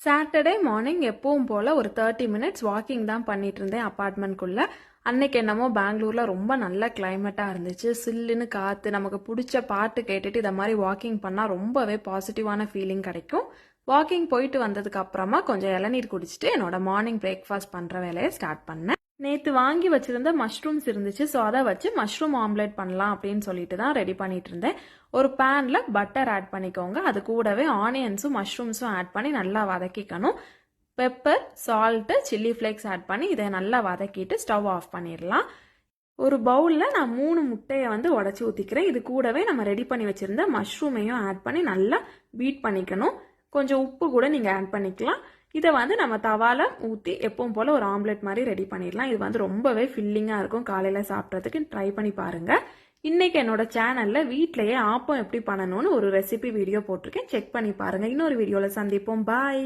Saturday morning எப்பவும் போல் ஒரு 30 minutes walking தான் பண்ணிட்டு இருந்தேன் அப்பார்ட்மெண்ட்குள்ளே. அன்னைக்கு என்னமோ பெங்களூரில் ரொம்ப நல்ல கிளைமேட்டாக இருந்துச்சு. சில்லுன்னு காற்று, நமக்கு பிடிச்ச பாட்டு கேட்டுட்டு இதை மாதிரி வாக்கிங் பண்ணால் ரொம்பவே பாசிட்டிவான ஃபீலிங் கிடைக்கும். வாக்கிங் போயிட்டு வந்ததுக்கு அப்புறமா கொஞ்சம் இளநீர் குடிச்சிட்டு என்னோட மார்னிங் பிரேக்ஃபாஸ்ட் பண்ணுற வேலையை ஸ்டார்ட் பண்ணேன். நேற்று வாங்கி வச்சிருந்த மஷ்ரூம்ஸ் இருந்துச்சு. ஸோ அதை வச்சு மஷ்ரூம் ஆம்லேட் பண்ணலாம் அப்படின்னு சொல்லிட்டு தான் ரெடி பண்ணிட்டு இருந்தேன். ஒரு பேனில் பட்டர் ஆட் பண்ணிக்கோங்க. அது கூடவே ஆனியன்ஸும் மஷ்ரூம்ஸும் ஆட் பண்ணி நல்லா வதக்கிக்கணும். Pepper, salt, chilli flakes add பண்ணி இதை நல்லா வதக்கிட்டு ஸ்டவ் ஆஃப் பண்ணிடலாம். ஒரு பவுலில் நான் 3 முட்டையை உடச்சி ஊற்றிக்கிறேன். இது கூடவே நம்ம ரெடி பண்ணி வச்சுருந்த மஷ்ரூமையும் ஆட் பண்ணி நல்லா பீட் பண்ணிக்கணும். கொஞ்சம் உப்பு கூட நீங்கள் ஆட் பண்ணிக்கலாம். இதை நம்ம தவால ஊற்றி எப்பவும் போல் ஒரு ஆம்லெட் மாதிரி ரெடி பண்ணிடலாம். இது ரொம்பவே ஃபில்லிங்காக இருக்கும். காலையில் சாப்பிட்றதுக்கு ட்ரை பண்ணி பாருங்கள். இன்னைக்கு என்னோட சேனலில் வீட்டிலேயே ஆப்பம் எப்படி பண்ணணும்னு ஒரு ரெசிபி வீடியோ போட்டிருக்கேன். செக் பண்ணி பாருங்கள். இன்னொரு வீடியோவில் சந்திப்போம். பாய்.